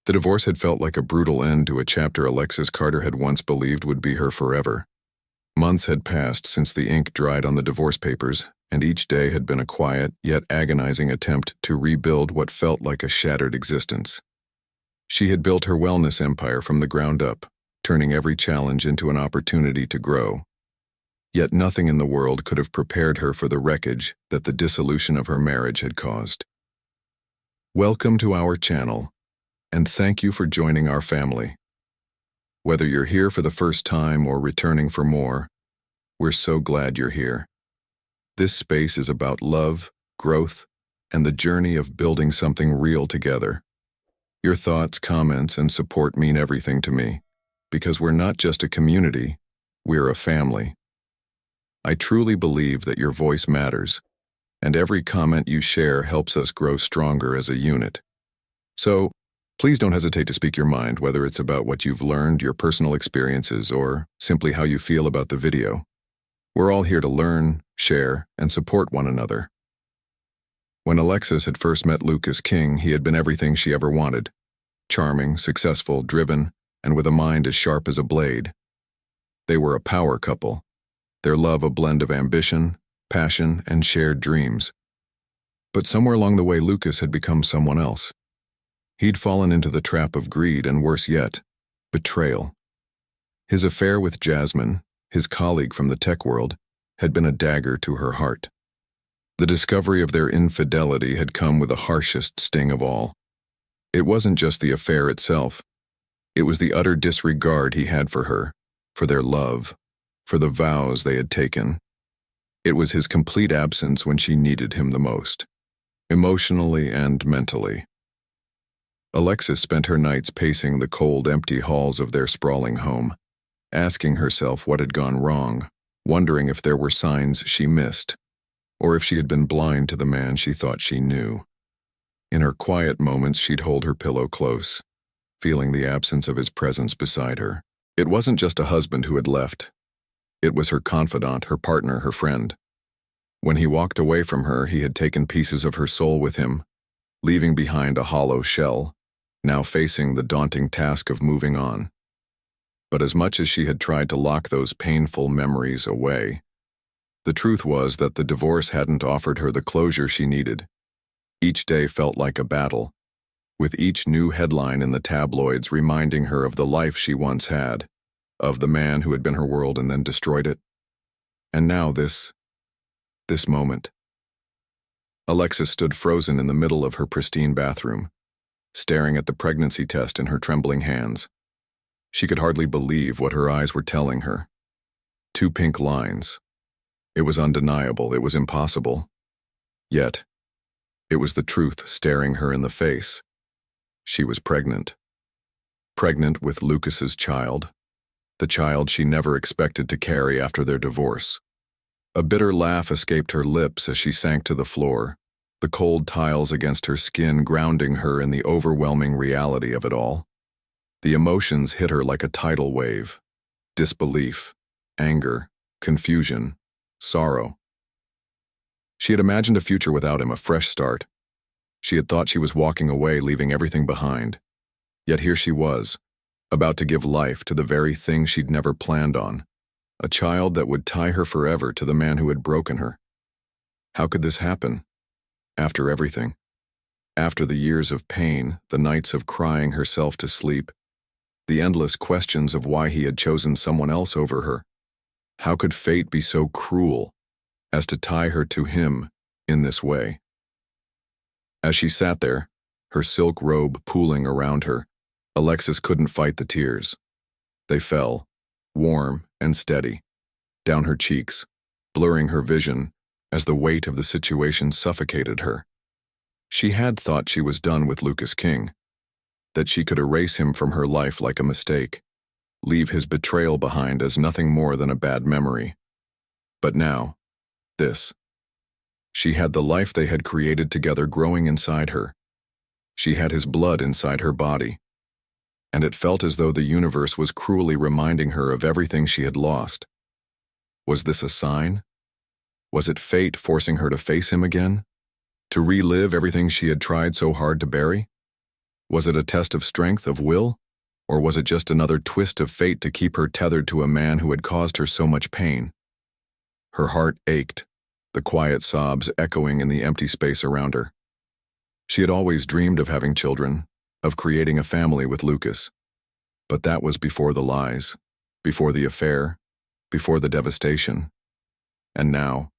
The divorce had felt like a brutal end to a chapter Alexis Carter had once believed would be her forever. Months had passed since the ink dried on the divorce papers, and each day had been a quiet, yet agonizing attempt to rebuild what felt like a shattered existence. She had built her wellness empire from the ground up, turning every challenge into an opportunity to grow. Yet nothing in the world could have prepared her for the wreckage that the dissolution of her marriage had caused. Welcome to our channel, and thank you for joining our family. Whether you're here for the first time or returning for more, we're so glad you're here. This space is about love, growth, and the journey of building something real together. Your thoughts, comments, and support mean everything to me, because we're not just a community, we're a family. I truly believe that your voice matters, and every comment you share helps us grow stronger as a unit. So, please don't hesitate to speak your mind, whether it's about what you've learned, your personal experiences, or simply how you feel about the video. We're all here to learn, share, and support one another. When Alexis had first met Lucas King, he had been everything she ever wanted. Charming, successful, driven, and with a mind as sharp as a blade. They were a power couple, their love a blend of ambition, passion, and shared dreams. But somewhere along the way, Lucas had become someone else. He'd fallen into the trap of greed and, worse yet, betrayal. His affair with Jasmine, his colleague from the tech world, had been a dagger to her heart. The discovery of their infidelity had come with the harshest sting of all. It wasn't just the affair itself. It was the utter disregard he had for her, for their love, for the vows they had taken. It was his complete absence when she needed him the most, emotionally and mentally. Alexis spent her nights pacing the cold, empty halls of their sprawling home, asking herself what had gone wrong, wondering if there were signs she missed, or if she had been blind to the man she thought she knew. In her quiet moments, she'd hold her pillow close, feeling the absence of his presence beside her. It wasn't just a husband who had left. It was her confidant, her partner, her friend. When he walked away from her, he had taken pieces of her soul with him, leaving behind a hollow shell, now facing the daunting task of moving on. But as much as she had tried to lock those painful memories away, the truth was that the divorce hadn't offered her the closure she needed. Each day felt like a battle, with each new headline in the tabloids reminding her of the life she once had, of the man who had been her world and then destroyed it. And now this moment. Alexis stood frozen in the middle of her pristine bathroom, staring at the pregnancy test in her trembling hands. She could hardly believe what her eyes were telling her. 2 pink lines. It was undeniable, it was impossible. Yet, it was the truth staring her in the face. She was pregnant. Pregnant with Lucas's child, the child she never expected to carry after their divorce. A bitter laugh escaped her lips as she sank to the floor, the cold tiles against her skin grounding her in the overwhelming reality of it all. The emotions hit her like a tidal wave. Disbelief, anger, confusion, sorrow. She had imagined a future without him, a fresh start. She had thought she was walking away, leaving everything behind. Yet here she was, about to give life to the very thing she'd never planned on, a child that would tie her forever to the man who had broken her. How could this happen? After everything. After the years of pain, the nights of crying herself to sleep, the endless questions of why he had chosen someone else over her. How could fate be so cruel as to tie her to him in this way? As she sat there, her silk robe pooling around her, Alexis couldn't fight the tears. They fell, warm and steady, down her cheeks, blurring her vision as the weight of the situation suffocated her. She had thought she was done with Lucas King, that she could erase him from her life like a mistake, leave his betrayal behind as nothing more than a bad memory. But now, this. She had the life they had created together growing inside her. She had his blood inside her body. And it felt as though the universe was cruelly reminding her of everything she had lost. Was this a sign? Was it fate forcing her to face him again? To relive everything she had tried so hard to bury? Was it a test of strength, of will? Or was it just another twist of fate to keep her tethered to a man who had caused her so much pain? Her heart ached, the quiet sobs echoing in the empty space around her. She had always dreamed of having children, of creating a family with Lucas. But that was before the lies, before the affair, before the devastation. And now,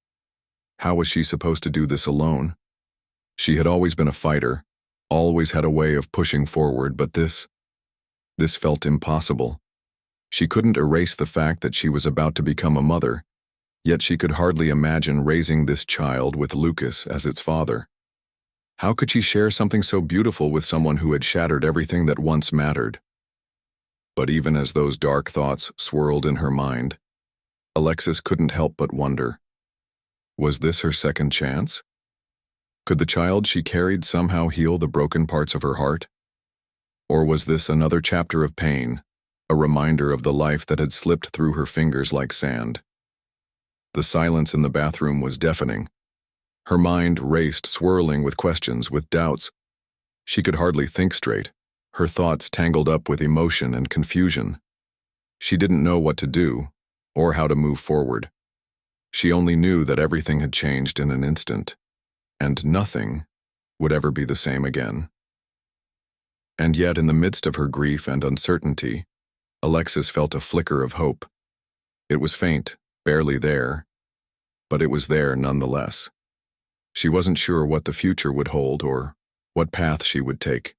how was she supposed to do this alone? She had always been a fighter, always had a way of pushing forward, but this felt impossible. She couldn't erase the fact that she was about to become a mother, yet she could hardly imagine raising this child with Lucas as its father. How could she share something so beautiful with someone who had shattered everything that once mattered? But even as those dark thoughts swirled in her mind, Alexis couldn't help but wonder. Was this her second chance? Could the child she carried somehow heal the broken parts of her heart? Or was this another chapter of pain, a reminder of the life that had slipped through her fingers like sand? The silence in the bathroom was deafening. Her mind raced, swirling with questions, with doubts. She could hardly think straight, her thoughts tangled up with emotion and confusion. She didn't know what to do, or how to move forward. She only knew that everything had changed in an instant, and nothing would ever be the same again. And yet, in the midst of her grief and uncertainty, Alexis felt a flicker of hope. It was faint, barely there, but it was there nonetheless. She wasn't sure what the future would hold or what path she would take.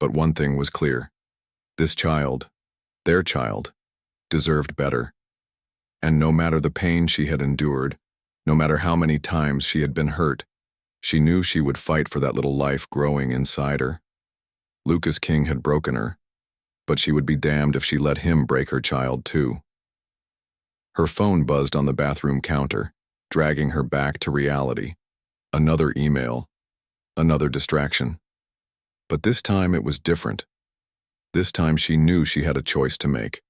But one thing was clear. This child, their child, deserved better. And no matter the pain she had endured, no matter how many times she had been hurt, she knew she would fight for that little life growing inside her. Lucas King had broken her, but she would be damned if she let him break her child too. Her phone buzzed on the bathroom counter, dragging her back to reality. Another email, another distraction. But this time it was different. This time she knew she had a choice to make.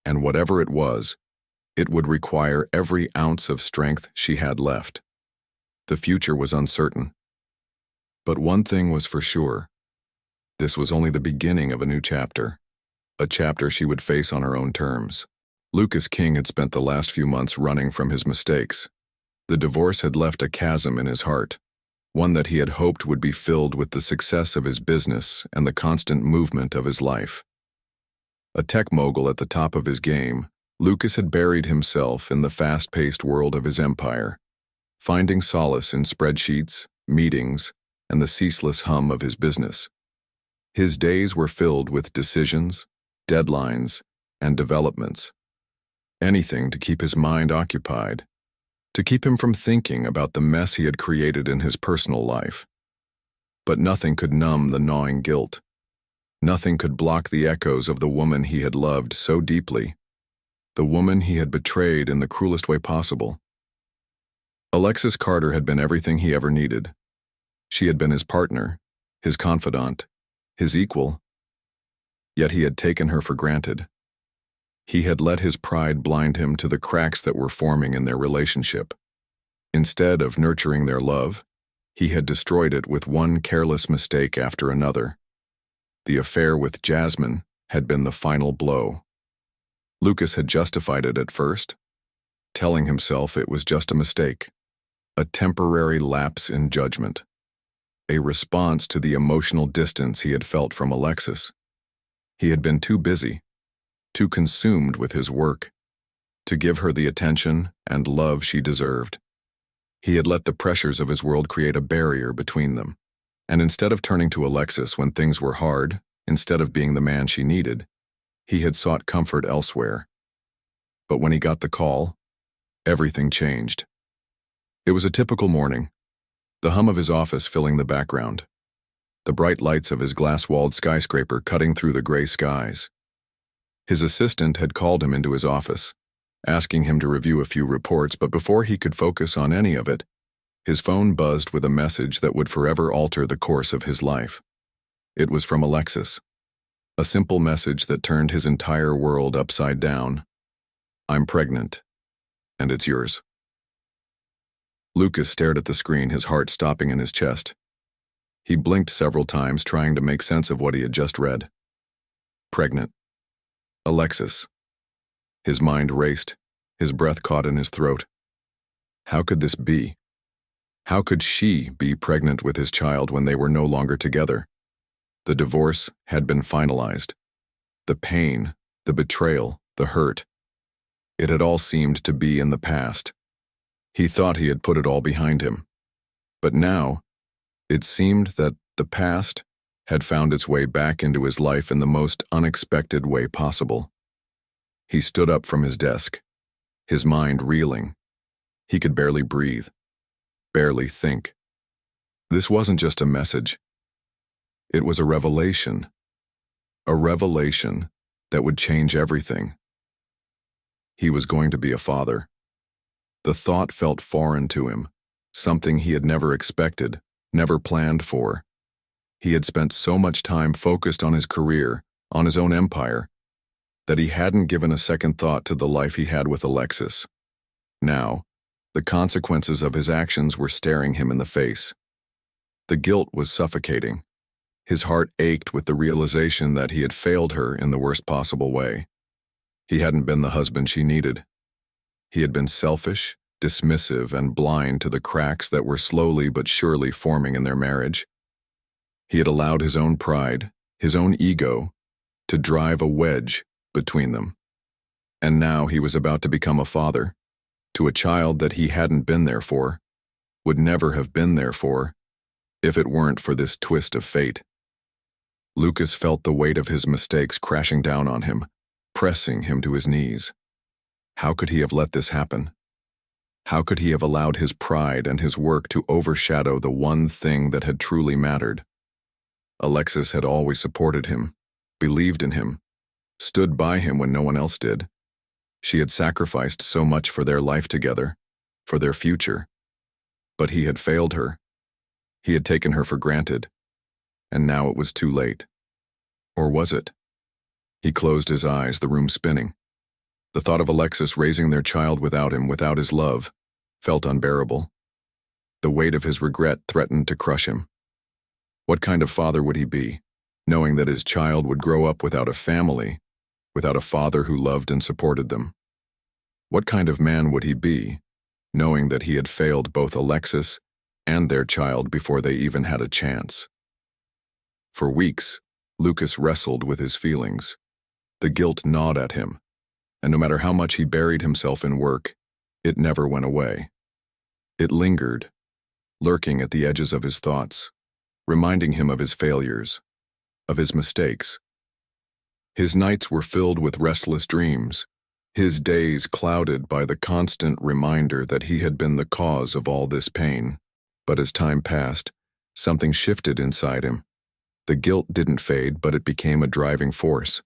And whatever it was, it would require every ounce of strength she had left. The future was uncertain. But one thing was for sure. This was only the beginning of a new chapter. A chapter she would face on her own terms. Lucas King had spent the last few months running from his mistakes. The divorce had left a chasm in his heart, one that he had hoped would be filled with the success of his business and the constant movement of his life. A tech mogul at the top of his game, Lucas had buried himself in the fast-paced world of his empire, finding solace in spreadsheets, meetings, and the ceaseless hum of his business. His days were filled with decisions, deadlines, and developments. Anything to keep his mind occupied, to keep him from thinking about the mess he had created in his personal life. But nothing could numb the gnawing guilt. Nothing could block the echoes of the woman he had loved so deeply, the woman he had betrayed in the cruelest way possible. Alexis Carter had been everything he ever needed. She had been his partner, his confidant, his equal. Yet he had taken her for granted. He had let his pride blind him to the cracks that were forming in their relationship. Instead of nurturing their love, he had destroyed it with one careless mistake after another. The affair with Jasmine had been the final blow. Lucas had justified it at first, telling himself it was just a mistake, a temporary lapse in judgment, a response to the emotional distance he had felt from Alexis. He had been too busy, too consumed with his work, to give her the attention and love she deserved. He had let the pressures of his world create a barrier between them, and instead of turning to Alexis when things were hard, instead of being the man she needed, he had sought comfort elsewhere. But when he got the call, everything changed. It was a typical morning, the hum of his office filling the background, the bright lights of his glass-walled skyscraper cutting through the gray skies. His assistant had called him into his office, asking him to review a few reports, but before he could focus on any of it, his phone buzzed with a message that would forever alter the course of his life. It was from Alexis, a simple message that turned his entire world upside down. "I'm pregnant, and it's yours." Lucas stared at the screen, his heart stopping in his chest. He blinked several times, trying to make sense of what he had just read. Pregnant. Alexis. His mind raced, his breath caught in his throat. How could this be? How could she be pregnant with his child when they were no longer together? The divorce had been finalized. The pain, the betrayal, the hurt. It had all seemed to be in the past. He thought he had put it all behind him. But now, it seemed that the past had found its way back into his life in the most unexpected way possible. He stood up from his desk, his mind reeling. He could barely breathe, barely think. This wasn't just a message. It was a revelation that would change everything. He was going to be a father. The thought felt foreign to him, something he had never expected, never planned for. He had spent so much time focused on his career, on his own empire, that he hadn't given a second thought to the life he had with Alexis. Now, the consequences of his actions were staring him in the face. The guilt was suffocating. His heart ached with the realization that he had failed her in the worst possible way. He hadn't been the husband she needed. He had been selfish, dismissive, and blind to the cracks that were slowly but surely forming in their marriage. He had allowed his own pride, his own ego, to drive a wedge between them. And now he was about to become a father, to a child that he hadn't been there for, would never have been there for, if it weren't for this twist of fate. Lucas felt the weight of his mistakes crashing down on him, pressing him to his knees. How could he have let this happen? How could he have allowed his pride and his work to overshadow the one thing that had truly mattered? Alexis had always supported him, believed in him, stood by him when no one else did. She had sacrificed so much for their life together, for their future. But he had failed her. He had taken her for granted. And now it was too late. Or was it? He closed his eyes, the room spinning. The thought of Alexis raising their child without him, without his love, felt unbearable. The weight of his regret threatened to crush him. What kind of father would he be, knowing that his child would grow up without a family, without a father who loved and supported them? What kind of man would he be, knowing that he had failed both Alexis and their child before they even had a chance? For weeks, Lucas wrestled with his feelings. The guilt gnawed at him, and no matter how much he buried himself in work, it never went away. It lingered, lurking at the edges of his thoughts, reminding him of his failures, of his mistakes. His nights were filled with restless dreams, his days clouded by the constant reminder that he had been the cause of all this pain. But as time passed, something shifted inside him. The guilt didn't fade, but it became a driving force,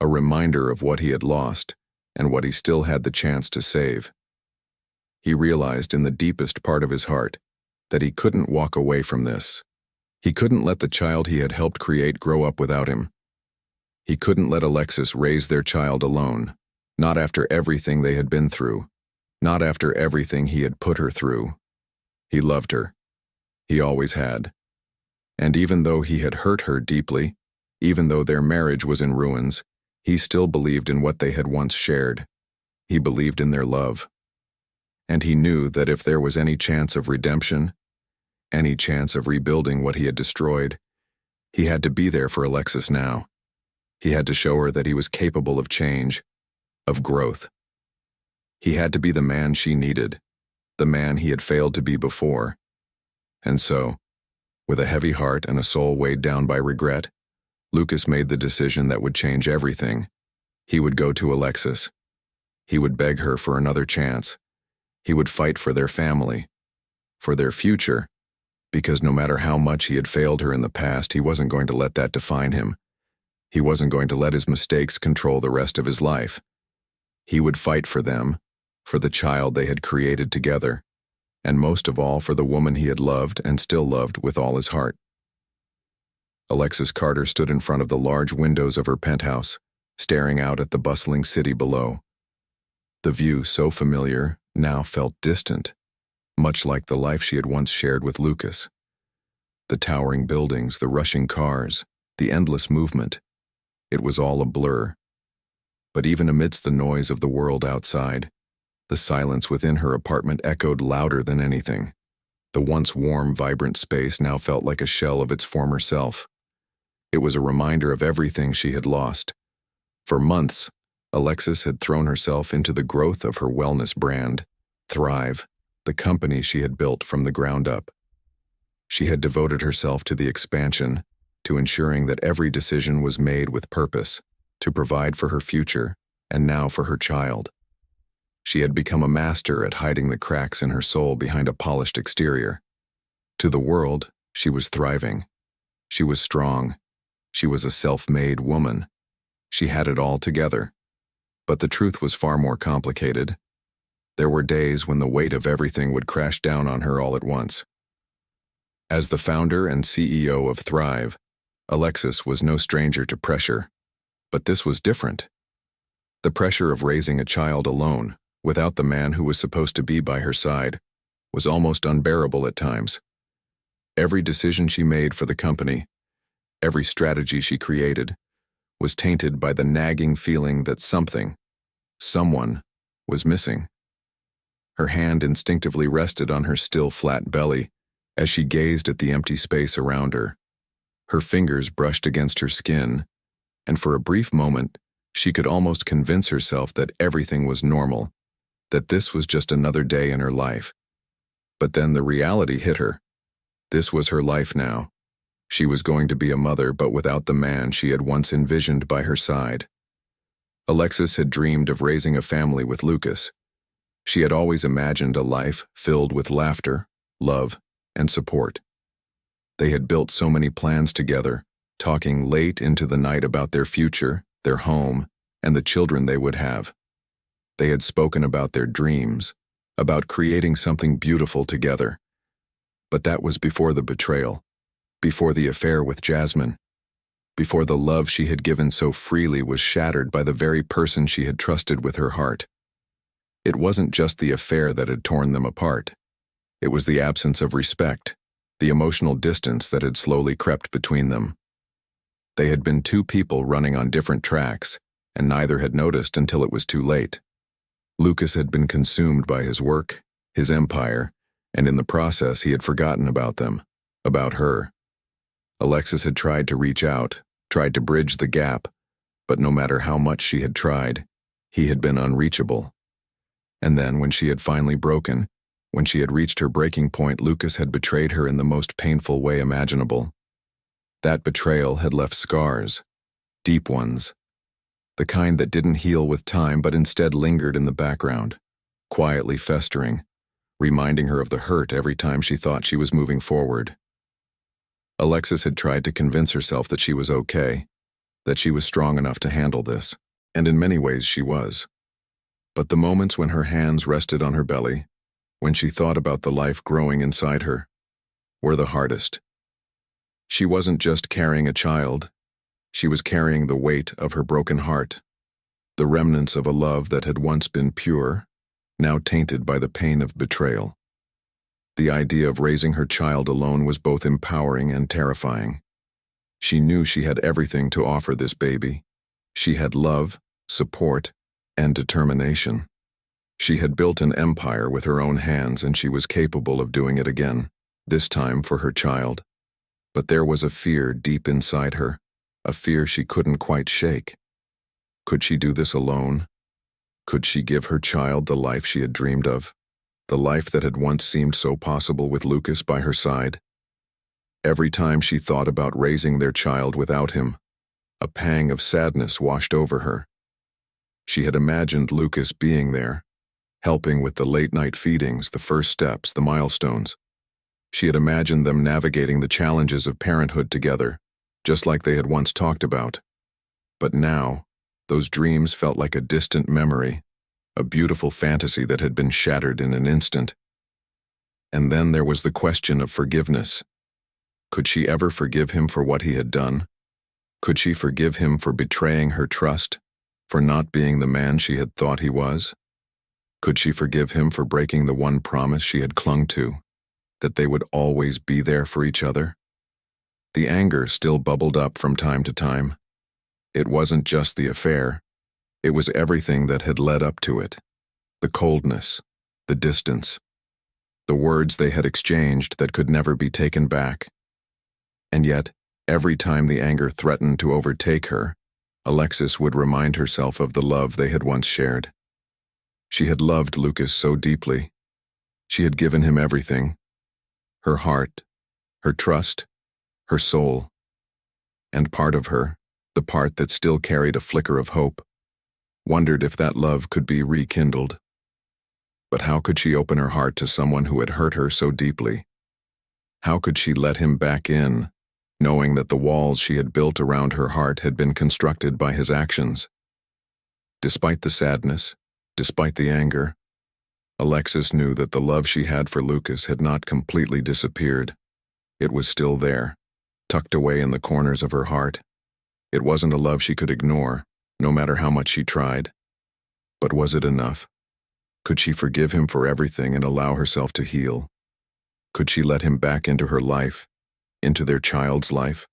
a reminder of what he had lost and what he still had the chance to save. He realized in the deepest part of his heart that he couldn't walk away from this. He couldn't let the child he had helped create grow up without him. He couldn't let Alexis raise their child alone, not after everything they had been through, not after everything he had put her through. He loved her. He always had. And even though he had hurt her deeply, even though their marriage was in ruins, he still believed in what they had once shared. He believed in their love. And he knew that if there was any chance of redemption, any chance of rebuilding what he had destroyed, he had to be there for Alexis now. He had to show her that he was capable of change, of growth. He had to be the man she needed, the man he had failed to be before. And so, with a heavy heart and a soul weighed down by regret, Lucas made the decision that would change everything. He would go to Alexis. He would beg her for another chance. He would fight for their family, for their future, because no matter how much he had failed her in the past, he wasn't going to let that define him. He wasn't going to let his mistakes control the rest of his life. He would fight for them, for the child they had created together, and most of all for the woman he had loved and still loved with all his heart. Alexis Carter stood in front of the large windows of her penthouse, staring out at the bustling city below. The view, so familiar, now felt distant, much like the life she had once shared with Lucas. The towering buildings, the rushing cars, the endless movement. It was all a blur. But even amidst the noise of the world outside, the silence within her apartment echoed louder than anything. The once warm, vibrant space now felt like a shell of its former self. It was a reminder of everything she had lost. For months, Alexis had thrown herself into the growth of her wellness brand, Thrive, the company she had built from the ground up. She had devoted herself to the expansion, to ensuring that every decision was made with purpose, to provide for her future, and now for her child. She had become a master at hiding the cracks in her soul behind a polished exterior. To the world, she was thriving. She was strong. She was a self-made woman. She had it all together. But the truth was far more complicated. There were days when the weight of everything would crash down on her all at once. As the founder and CEO of Thrive, Alexis was no stranger to pressure. But this was different. The pressure of raising a child alone, without the man who was supposed to be by her side, was almost unbearable at times. Every decision she made for the company, every strategy she created, was tainted by the nagging feeling that someone, was missing. Her hand instinctively rested on her still flat belly as she gazed at the empty space around her. Her fingers brushed against her skin, and for a brief moment, she could almost convince herself that everything was normal, that this was just another day in her life. But then the reality hit her. This was her life now. She was going to be a mother, but without the man she had once envisioned by her side. Alexis had dreamed of raising a family with Lucas. She had always imagined a life filled with laughter, love, and support. They had built so many plans together, talking late into the night about their future, their home, and the children they would have. They had spoken about their dreams, about creating something beautiful together. But that was before the betrayal, before the affair with Jasmine, before the love she had given so freely was shattered by the very person she had trusted with her heart. It wasn't just the affair that had torn them apart. It was the absence of respect, the emotional distance that had slowly crept between them. They had been two people running on different tracks, and neither had noticed until it was too late. Lucas had been consumed by his work, his empire, and in the process he had forgotten about them, about her. Alexis had tried to reach out, tried to bridge the gap, but no matter how much she had tried, he had been unreachable. And then, when she had finally broken, when she had reached her breaking point, Lucas had betrayed her in the most painful way imaginable. That betrayal had left scars, deep ones, the kind that didn't heal with time but instead lingered in the background, quietly festering, reminding her of the hurt every time she thought she was moving forward. Alexis had tried to convince herself that she was okay, that she was strong enough to handle this, and in many ways she was. But the moments when her hands rested on her belly, when she thought about the life growing inside her, were the hardest. She wasn't just carrying a child, she was carrying the weight of her broken heart, the remnants of a love that had once been pure, now tainted by the pain of betrayal. The idea of raising her child alone was both empowering and terrifying. She knew she had everything to offer this baby. She had love, support, and determination. She had built an empire with her own hands, and she was capable of doing it again, this time for her child. But there was a fear deep inside her, a fear she couldn't quite shake. Could she do this alone? Could she give her child the life she had dreamed of? The life that had once seemed so possible with Lucas by her side? Every time she thought about raising their child without him, a pang of sadness washed over her. She had imagined Lucas being there, helping with the late-night feedings, the first steps, the milestones. She had imagined them navigating the challenges of parenthood together, just like they had once talked about. But now, those dreams felt like a distant memory, a beautiful fantasy that had been shattered in an instant. And then there was the question of forgiveness. Could she ever forgive him for what he had done? Could she forgive him for betraying her trust, for not being the man she had thought he was? Could she forgive him for breaking the one promise she had clung to, that they would always be there for each other? The anger still bubbled up from time to time. It wasn't just the affair. It was everything that had led up to it. The coldness, the distance, the words they had exchanged that could never be taken back. And yet, every time the anger threatened to overtake her, Alexis would remind herself of the love they had once shared. She had loved Lucas so deeply. She had given him everything. Her heart, her trust, her soul. And part of her, the part that still carried a flicker of hope, wondered if that love could be rekindled. But how could she open her heart to someone who had hurt her so deeply? How could she let him back in, knowing that the walls she had built around her heart had been constructed by his actions? Despite the sadness, despite the anger, Alexis knew that the love she had for Lucas had not completely disappeared. It was still there, tucked away in the corners of her heart. It wasn't a love she could ignore, no matter how much she tried. But was it enough? Could she forgive him for everything and allow herself to heal? Could she let him back into her life, into their child's life?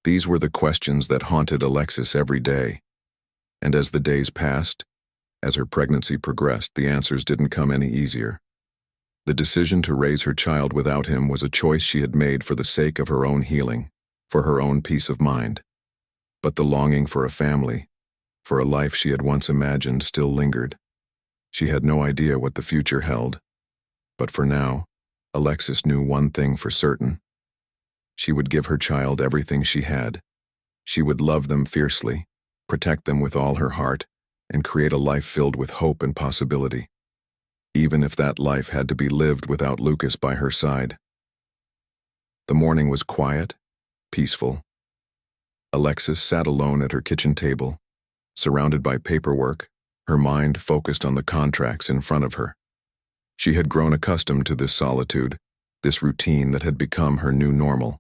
These were the questions that haunted Alexis every day. And as the days passed, as her pregnancy progressed, the answers didn't come any easier. The decision to raise her child without him was a choice she had made for the sake of her own healing, for her own peace of mind. But the longing for a family, for a life she had once imagined, still lingered. She had no idea what the future held. But for now, Alexis knew one thing for certain. She would give her child everything she had. She would love them fiercely, protect them with all her heart, and create a life filled with hope and possibility, even if that life had to be lived without Lucas by her side. The morning was quiet, peaceful. Alexis sat alone at her kitchen table, surrounded by paperwork, her mind focused on the contracts in front of her. She had grown accustomed to this solitude, this routine that had become her new normal.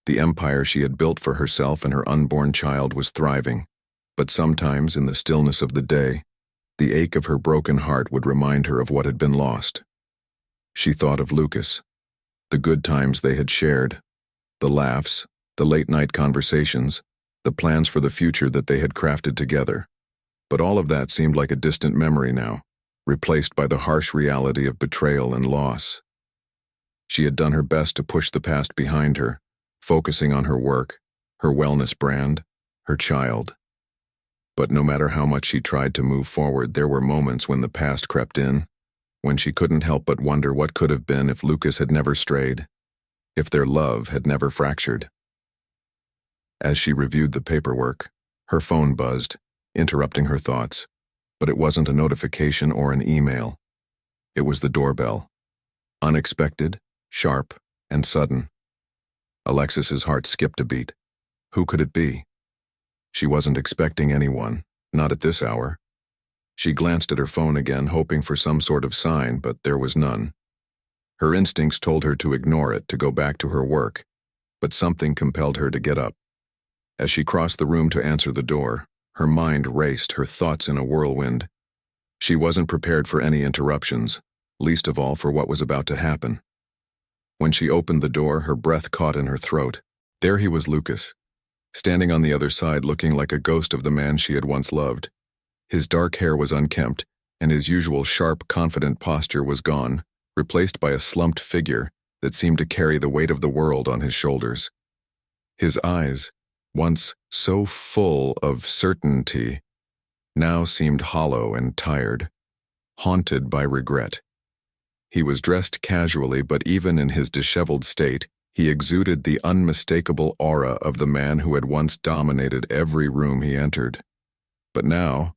The empire she had built for herself and her unborn child was thriving, but sometimes in the stillness of the day, the ache of her broken heart would remind her of what had been lost. She thought of Lucas, the good times they had shared, the laughs, the late-night conversations, the plans for the future that they had crafted together. But all of that seemed like a distant memory now, replaced by the harsh reality of betrayal and loss. She had done her best to push the past behind her, focusing on her work, her wellness brand, her child. But no matter how much she tried to move forward, there were moments when the past crept in, when she couldn't help but wonder what could have been if Lucas had never strayed, if their love had never fractured. As she reviewed the paperwork, her phone buzzed, interrupting her thoughts. But it wasn't a notification or an email. It was the doorbell. Unexpected, sharp, and sudden. Alexis's heart skipped a beat. Who could it be? She wasn't expecting anyone, not at this hour. She glanced at her phone again, hoping for some sort of sign, but there was none. Her instincts told her to ignore it, to go back to her work, but something compelled her to get up. As she crossed the room to answer the door, her mind raced, her thoughts in a whirlwind. She wasn't prepared for any interruptions, least of all for what was about to happen. When she opened the door, her breath caught in her throat. There he was, Lucas, standing on the other side, looking like a ghost of the man she had once loved. His dark hair was unkempt, and his usual sharp, confident posture was gone, replaced by a slumped figure that seemed to carry the weight of the world on his shoulders. His eyes, once so full of certainty, now seemed hollow and tired, haunted by regret. He was dressed casually, but even in his disheveled state, he exuded the unmistakable aura of the man who had once dominated every room he entered. But now,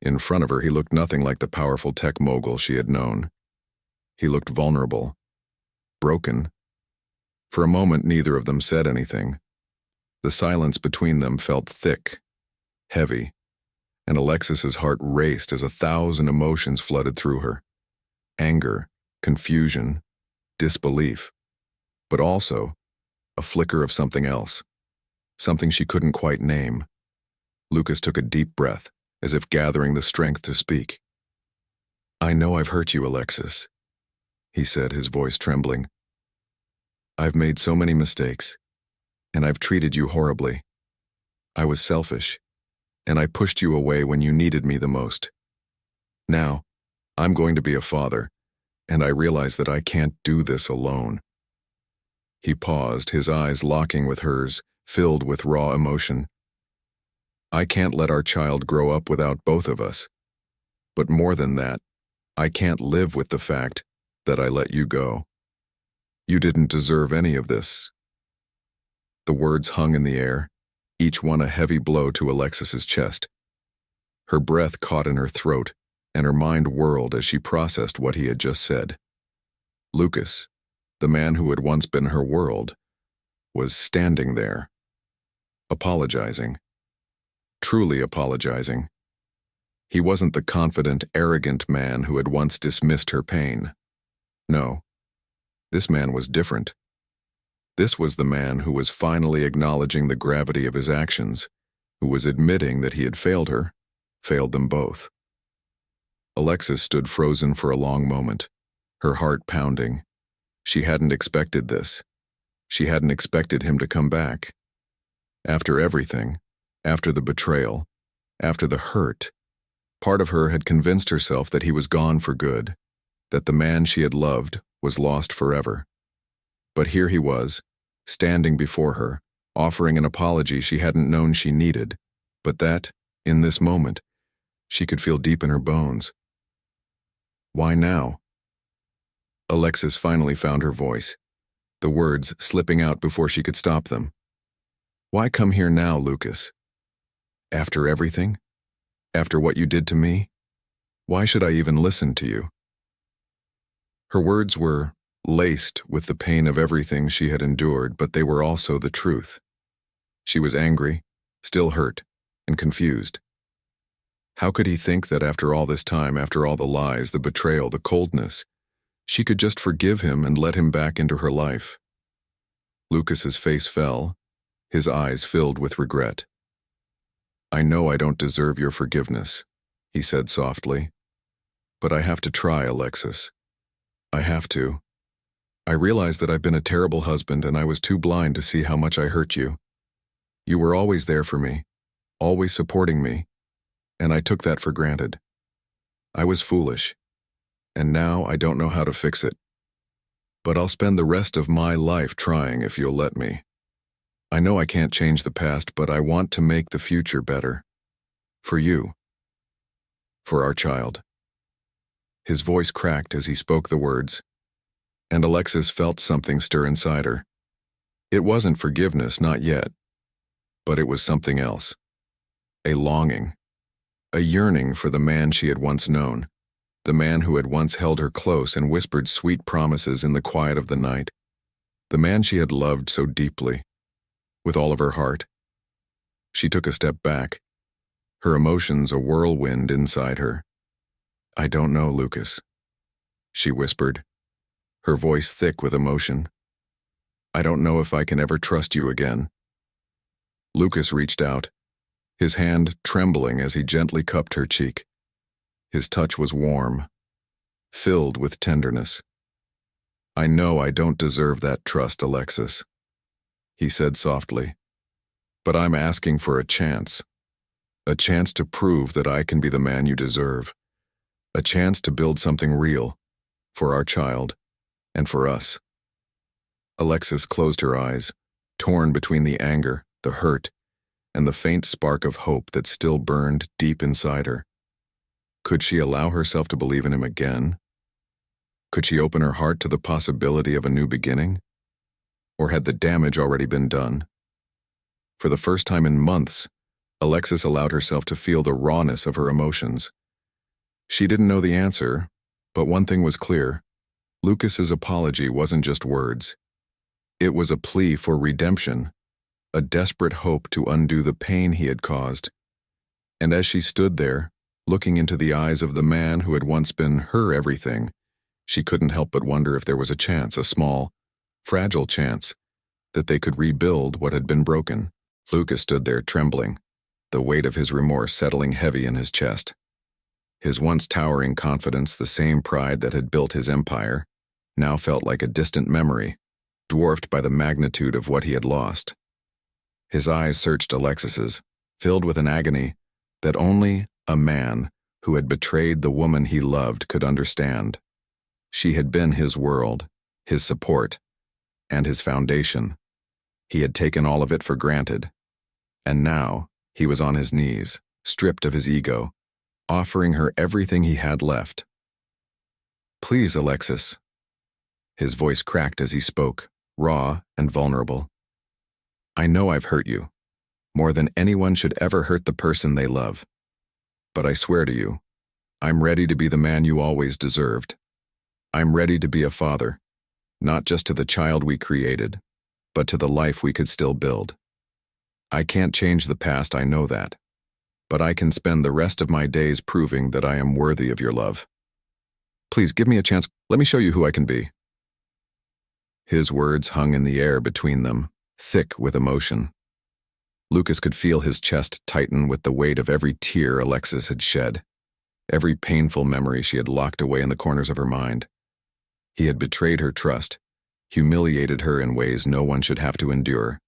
in front of her, he looked nothing like the powerful tech mogul she had known. He looked vulnerable, broken. For a moment, neither of them said anything. The silence between them felt thick, heavy, and Alexis's heart raced as 1,000 emotions flooded through her. Anger, confusion, disbelief, but also a flicker of something else, something she couldn't quite name. Lucas took a deep breath, as if gathering the strength to speak. "I know I've hurt you, Alexis," he said, his voice trembling. "I've made so many mistakes, and I've treated you horribly. I was selfish, and I pushed you away when you needed me the most. Now, I'm going to be a father, and I realize that I can't do this alone." He paused, his eyes locking with hers, filled with raw emotion. "I can't let our child grow up without both of us. But more than that, I can't live with the fact that I let you go. You didn't deserve any of this." The words hung in the air, each one a heavy blow to Alexis's chest. Her breath caught in her throat, and her mind whirled as she processed what he had just said. Lucas, the man who had once been her world, was standing there, apologizing. Truly apologizing. He wasn't the confident, arrogant man who had once dismissed her pain. No, this man was different. This was the man who was finally acknowledging the gravity of his actions, who was admitting that he had failed her, failed them both. Alexis stood frozen for a long moment, her heart pounding. She hadn't expected this. She hadn't expected him to come back. After everything, after the betrayal, after the hurt, part of her had convinced herself that he was gone for good, that the man she had loved was lost forever. But here he was, standing before her, offering an apology she hadn't known she needed, but that, in this moment, she could feel deep in her bones. Why now? Alexis finally found her voice, the words slipping out before she could stop them. Why come here now, Lucas? After everything? After what you did to me? Why should I even listen to you? Her words were laced with the pain of everything she had endured, but they were also the truth. She was angry, still hurt, and confused. How could he think that after all this time, after all the lies, the betrayal, the coldness, she could just forgive him and let him back into her life? Lucas's face fell, his eyes filled with regret. "I know I don't deserve your forgiveness," he said softly. "But I have to try, Alexis. I have to. I realize that I've been a terrible husband and I was too blind to see how much I hurt you. You were always there for me, always supporting me, and I took that for granted. I was foolish, and now I don't know how to fix it. But I'll spend the rest of my life trying if you'll let me. I know I can't change the past, but I want to make the future better. For you. For our child." His voice cracked as he spoke the words, and Alexis felt something stir inside her. It wasn't forgiveness, not yet, but it was something else. A longing, a yearning for the man she had once known, the man who had once held her close and whispered sweet promises in the quiet of the night, the man she had loved so deeply, with all of her heart. She took a step back, her emotions a whirlwind inside her. "I don't know, Lucas," she whispered, her voice thick with emotion. "I don't know if I can ever trust you again." Lucas reached out, his hand trembling as he gently cupped her cheek. His touch was warm, filled with tenderness. "I know I don't deserve that trust, Alexis," he said softly, "but I'm asking for a chance to prove that I can be the man you deserve, a chance to build something real, for our child, and for us." Alexis closed her eyes, torn between the anger, the hurt, and the faint spark of hope that still burned deep inside her. Could she allow herself to believe in him again? Could she open her heart to the possibility of a new beginning? Or had the damage already been done? For the first time in months, Alexis allowed herself to feel the rawness of her emotions. She didn't know the answer, but one thing was clear. Lucas's apology wasn't just words. It was a plea for redemption, a desperate hope to undo the pain he had caused. And as she stood there, looking into the eyes of the man who had once been her everything, she couldn't help but wonder if there was a chance, a small, fragile chance, that they could rebuild what had been broken. Lucas stood there trembling, the weight of his remorse settling heavy in his chest. His once towering confidence, the same pride that had built his empire, now felt like a distant memory, dwarfed by the magnitude of what he had lost. His eyes searched Alexis's, filled with an agony that only a man who had betrayed the woman he loved could understand. She had been his world, his support, and his foundation. He had taken all of it for granted. And now, he was on his knees, stripped of his ego, offering her everything he had left. "Please, Alexis." His voice cracked as he spoke, raw and vulnerable. "I know I've hurt you, more than anyone should ever hurt the person they love. But I swear to you, I'm ready to be the man you always deserved. I'm ready to be a father, not just to the child we created, but to the life we could still build. I can't change the past, I know that, but I can spend the rest of my days proving that I am worthy of your love. Please give me a chance, let me show you who I can be." His words hung in the air between them, thick with emotion. Lucas could feel his chest tighten with the weight of every tear Alexis had shed, every painful memory she had locked away in the corners of her mind. He had betrayed her trust, humiliated her in ways no one should have to endure,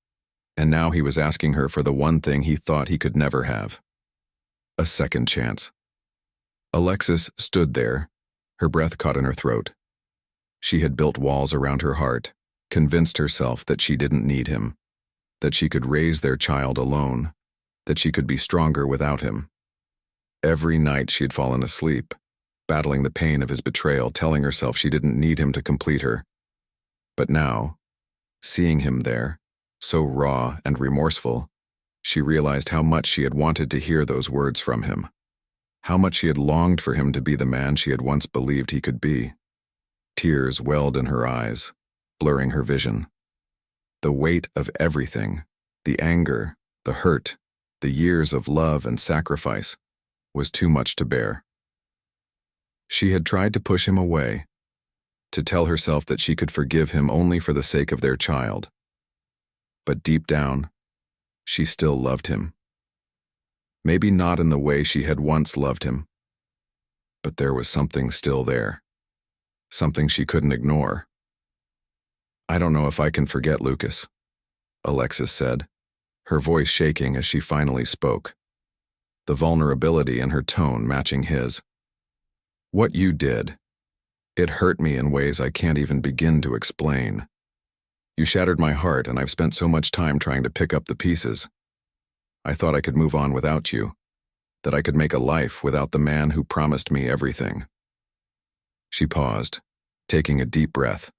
and now he was asking her for the one thing he thought he could never have: a second chance. Alexis stood there, her breath caught in her throat. She had built walls around her heart, convinced herself that she didn't need him, that she could raise their child alone, that she could be stronger without him. Every night she had fallen asleep, battling the pain of his betrayal, telling herself she didn't need him to complete her. But now, seeing him there, so raw and remorseful, she realized how much she had wanted to hear those words from him, how much she had longed for him to be the man she had once believed he could be. Tears welled in her eyes, blurring her vision. The weight of everything, the anger, the hurt, the years of love and sacrifice, was too much to bear. She had tried to push him away, to tell herself that she could forgive him only for the sake of their child. But deep down, she still loved him. Maybe not in the way she had once loved him, but there was something still there, something she couldn't ignore. "I don't know if I can forget Lucas," Alexis said, her voice shaking as she finally spoke, the vulnerability in her tone matching his. "What you did, it hurt me in ways I can't even begin to explain. You shattered my heart, and I've spent so much time trying to pick up the pieces. I thought I could move on without you, that I could make a life without the man who promised me everything." She paused, taking a deep breath,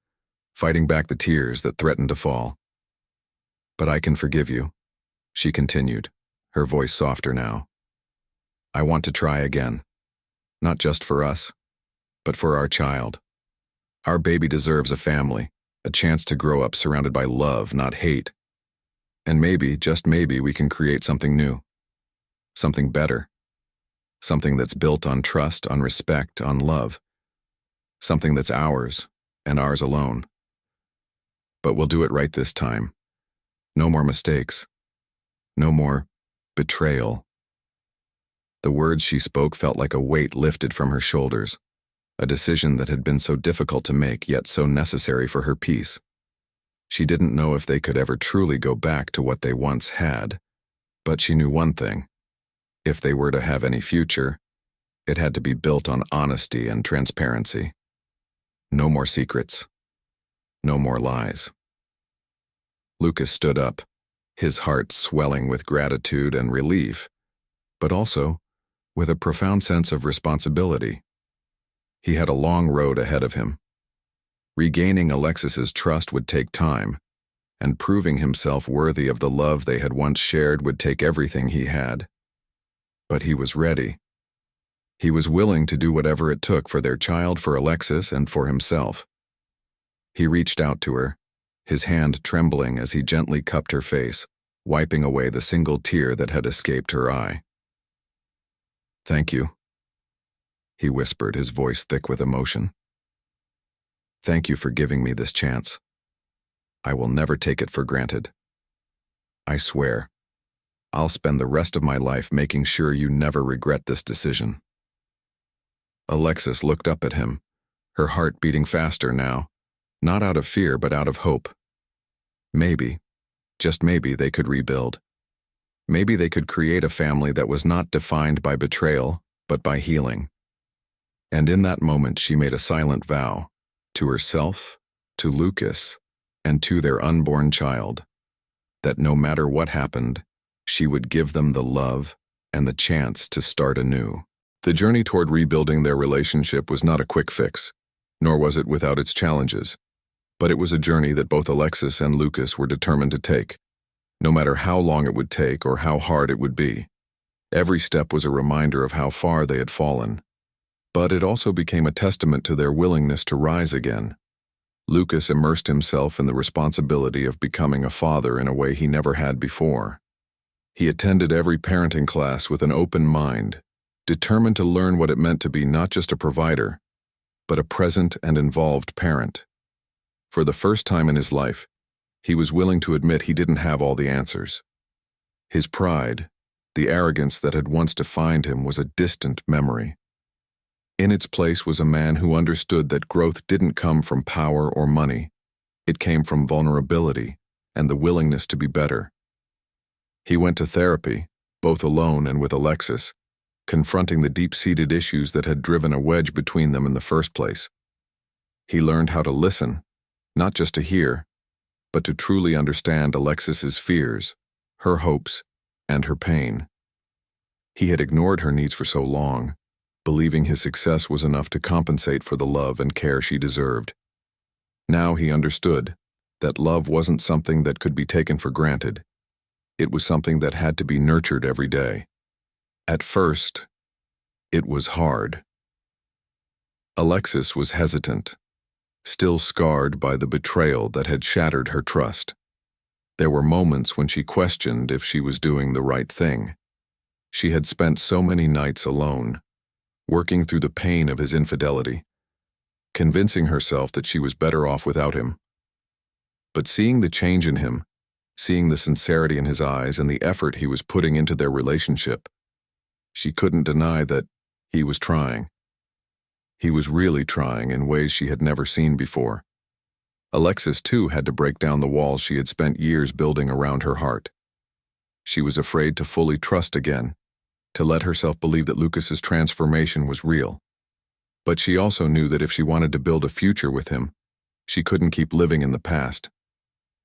fighting back the tears that threatened to fall. "But I can forgive you," she continued, her voice softer now. "I want to try again, not just for us, but for our child. Our baby deserves a family, a chance to grow up surrounded by love, not hate. And maybe, just maybe, we can create something new, something better, something that's built on trust, on respect, on love, something that's ours and ours alone. But we'll do it right this time. No more mistakes. No more betrayal." The words she spoke felt like a weight lifted from her shoulders, a decision that had been so difficult to make, yet so necessary for her peace. She didn't know if they could ever truly go back to what they once had, but she knew one thing: if they were to have any future, it had to be built on honesty and transparency. No more secrets. No more lies. Lucas stood up, his heart swelling with gratitude and relief, but also with a profound sense of responsibility. He had a long road ahead of him. Regaining Alexis's trust would take time, and proving himself worthy of the love they had once shared would take everything he had. But he was ready. He was willing to do whatever it took for their child, for Alexis, and for himself. He reached out to her, his hand trembling as he gently cupped her face, wiping away the single tear that had escaped her eye. "Thank you," he whispered, his voice thick with emotion. "Thank you for giving me this chance. I will never take it for granted. I swear, I'll spend the rest of my life making sure you never regret this decision." Alexis looked up at him, her heart beating faster now, not out of fear but out of hope. Maybe, Just maybe they could rebuild. Maybe they could create a family that was not defined by betrayal, but by healing. And in that moment she made a silent vow, to herself, to Lucas, and to their unborn child, that no matter what happened, she would give them the love and the chance to start anew. The journey toward rebuilding their relationship was not a quick fix, nor was it without its challenges, but it was a journey that both Alexis and Lucas were determined to take, no matter how long it would take or how hard it would be. Every step was a reminder of how far they had fallen, but it also became a testament to their willingness to rise again. Lucas immersed himself in the responsibility of becoming a father in a way he never had before. He attended every parenting class with an open mind, determined to learn what it meant to be not just a provider, but a present and involved parent. For the first time in his life, he was willing to admit he didn't have all the answers. His pride, the arrogance that had once defined him, was a distant memory. In its place was a man who understood that growth didn't come from power or money. It came from vulnerability and the willingness to be better. He went to therapy, both alone and with Alexis, confronting the deep-seated issues that had driven a wedge between them in the first place. He learned how to listen, not just to hear, but to truly understand Alexis's fears, her hopes, and her pain. He had ignored her needs for so long, believing his success was enough to compensate for the love and care she deserved. Now he understood that love wasn't something that could be taken for granted. It was something that had to be nurtured every day. At first, it was hard. Alexis was hesitant, still scarred by the betrayal that had shattered her trust. There were moments when she questioned if she was doing the right thing. She had spent so many nights alone, working through the pain of his infidelity, convincing herself that she was better off without him. But seeing the change in him, seeing the sincerity in his eyes and the effort he was putting into their relationship, she couldn't deny that he was trying. He was really trying in ways she had never seen before. Alexis, too, had to break down the walls she had spent years building around her heart. She was afraid to fully trust again, to let herself believe that Lucas's transformation was real. But she also knew that if she wanted to build a future with him, she couldn't keep living in the past.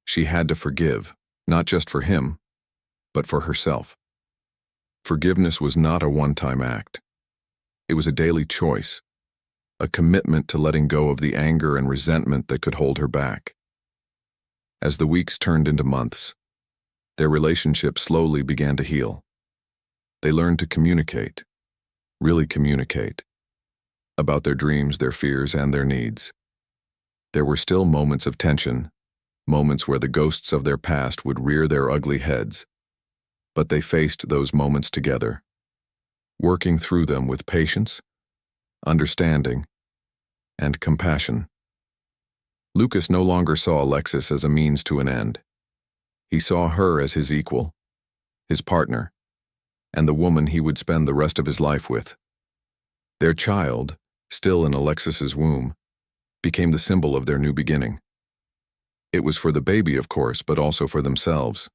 She had to forgive, not just for him, but for herself. Forgiveness was not a one-time act. It was a daily choice, a commitment to letting go of the anger and resentment that could hold her back. As the weeks turned into months, their relationship slowly began to heal. They learned to communicate, really communicate, about their dreams, their fears, and their needs. There were still moments of tension, moments where the ghosts of their past would rear their ugly heads, but they faced those moments together, working through them with patience, understanding, and compassion. Lucas no longer saw Alexis as a means to an end. He saw her as his equal, his partner, and the woman he would spend the rest of his life with. Their child, still in Alexis's womb, became the symbol of their new beginning. It was for the baby, of course, but also for themselves.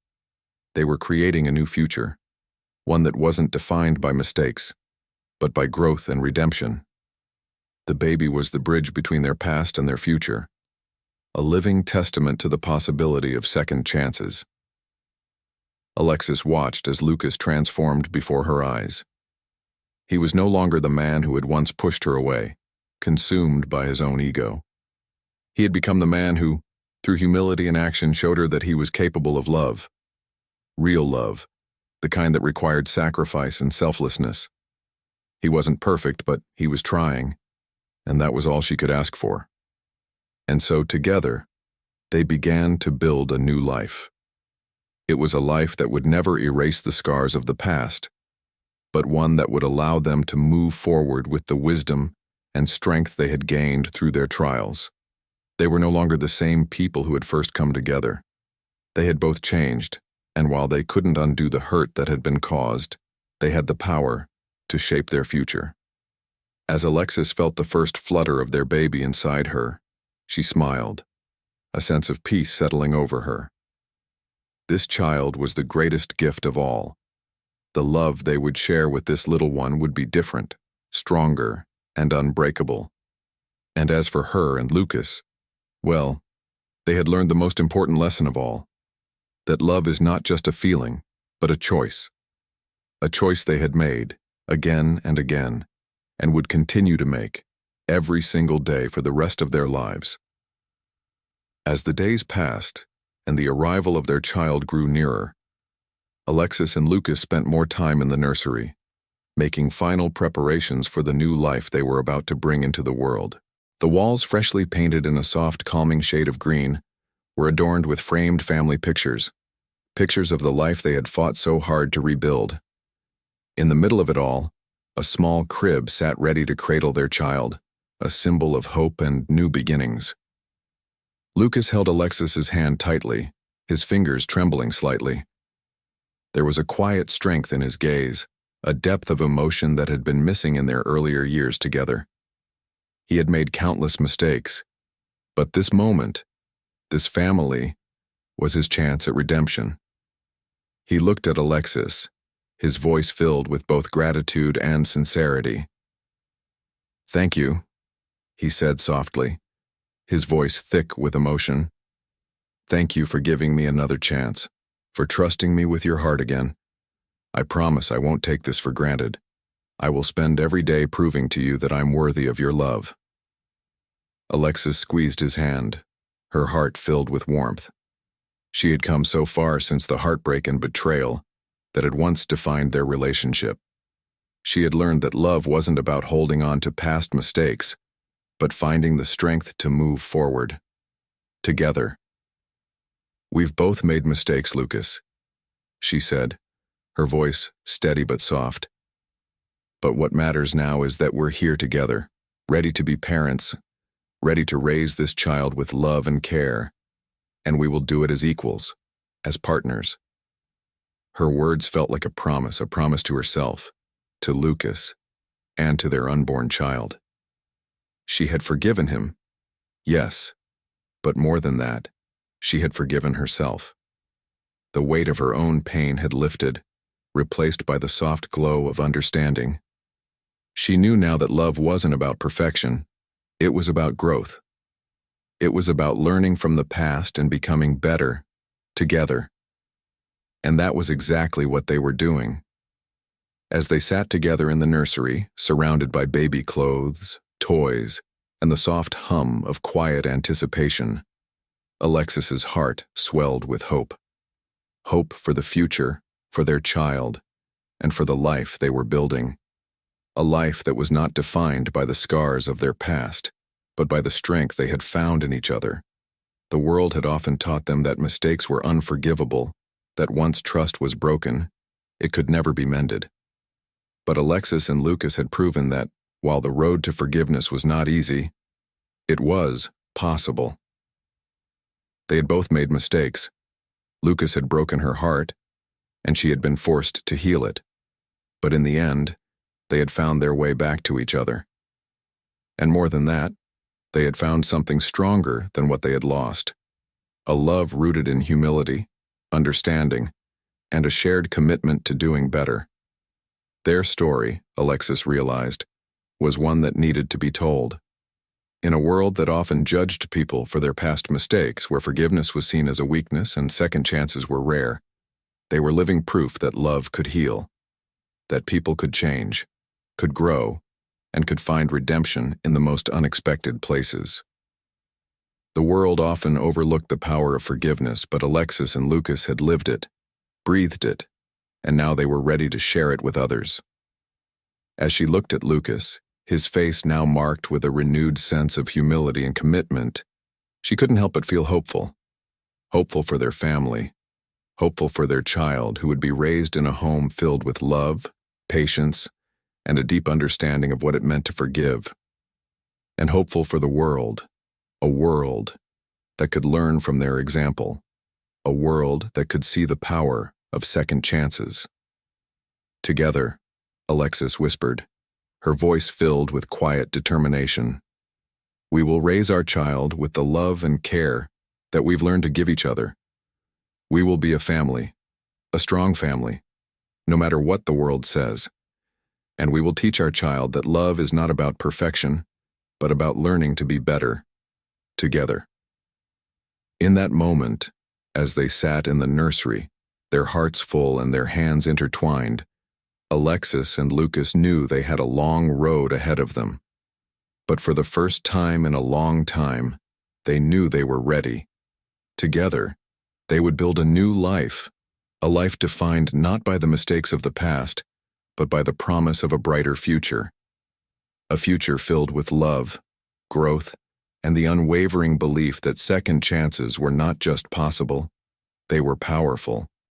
They were creating a new future, one that wasn't defined by mistakes, but by growth and redemption. The baby was the bridge between their past and their future, a living testament to the possibility of second chances. Alexis watched as Lucas transformed before her eyes. He was no longer the man who had once pushed her away, consumed by his own ego. He had become the man who, through humility and action, showed her that he was capable of love. Real love, the kind that required sacrifice and selflessness. He wasn't perfect, but he was trying, and that was all she could ask for. And so together, they began to build a new life. It was a life that would never erase the scars of the past, but one that would allow them to move forward with the wisdom and strength they had gained through their trials. They were no longer the same people who had first come together. They had both changed, and while they couldn't undo the hurt that had been caused, they had the power to shape their future. As Alexis felt the first flutter of their baby inside her, she smiled, a sense of peace settling over her. This child was the greatest gift of all. The love they would share with this little one would be different, stronger, and unbreakable. And as for her and Lucas, well, they had learned the most important lesson of all, that love is not just a feeling, but a choice. A choice they had made, again and again, and would continue to make, every single day for the rest of their lives. As the days passed, and the arrival of their child grew nearer, Alexis and Lucas spent more time in the nursery, making final preparations for the new life they were about to bring into the world. The walls, freshly painted in a soft, calming shade of green, were adorned with framed family pictures, pictures of the life they had fought so hard to rebuild. In the middle of it all, a small crib sat ready to cradle their child, a symbol of hope and new beginnings. Lucas held Alexis's hand tightly, his fingers trembling slightly. There was a quiet strength in his gaze, a depth of emotion that had been missing in their earlier years together. He had made countless mistakes, but this moment, this family, was his chance at redemption. He looked at Alexis, his voice filled with both gratitude and sincerity. "Thank you," he said softly, his voice thick with emotion. "Thank you for giving me another chance, for trusting me with your heart again. I promise I won't take this for granted. I will spend every day proving to you that I'm worthy of your love." Alexis squeezed his hand, her heart filled with warmth. She had come so far since the heartbreak and betrayal that had once defined their relationship. She had learned that love wasn't about holding on to past mistakes, but finding the strength to move forward. Together. "We've both made mistakes, Lucas," she said, her voice steady but soft. "But what matters now is that we're here together, ready to be parents, ready to raise this child with love and care, and we will do it as equals, as partners." Her words felt like a promise to herself, to Lucas, and to their unborn child. She had forgiven him, yes, but more than that, she had forgiven herself. The weight of her own pain had lifted, replaced by the soft glow of understanding. She knew now that love wasn't about perfection, it was about growth. It was about learning from the past and becoming better, together. And that was exactly what they were doing. As they sat together in the nursery, surrounded by baby clothes, toys, and the soft hum of quiet anticipation, Alexis's heart swelled with hope. Hope for the future, for their child, and for the life they were building. A life that was not defined by the scars of their past, but by the strength they had found in each other. The world had often taught them that mistakes were unforgivable, that once trust was broken, it could never be mended. But Alexis and Lucas had proven that, while the road to forgiveness was not easy, it was possible. They had both made mistakes. Lucas had broken her heart, and she had been forced to heal it. But in the end, they had found their way back to each other. And more than that, they had found something stronger than what they had lost. A love rooted in humility, understanding, and a shared commitment to doing better. Their story, Alexis realized, was one that needed to be told. In a world that often judged people for their past mistakes, where forgiveness was seen as a weakness and second chances were rare, they were living proof that love could heal, that people could change, could grow, and could find redemption in the most unexpected places. The world often overlooked the power of forgiveness, but Alexis and Lucas had lived it, breathed it, and now they were ready to share it with others. As she looked at Lucas, his face now marked with a renewed sense of humility and commitment, she couldn't help but feel hopeful. Hopeful for their family, hopeful for their child who would be raised in a home filled with love, patience, and a deep understanding of what it meant to forgive. And hopeful for the world, a world that could learn from their example, a world that could see the power of second chances. Together, Alexis whispered, her voice filled with quiet determination, "We will raise our child with the love and care that we've learned to give each other. We will be a family, a strong family, no matter what the world says. And we will teach our child that love is not about perfection, but about learning to be better, together. In that moment, as they sat in the nursery, their hearts full and their hands intertwined, Alexis and Lucas knew they had a long road ahead of them. But for the first time in a long time, they knew they were ready. Together, they would build a new life, a life defined not by the mistakes of the past, but by the promise of a brighter future. A future filled with love, growth, and the unwavering belief that second chances were not just possible, they were powerful.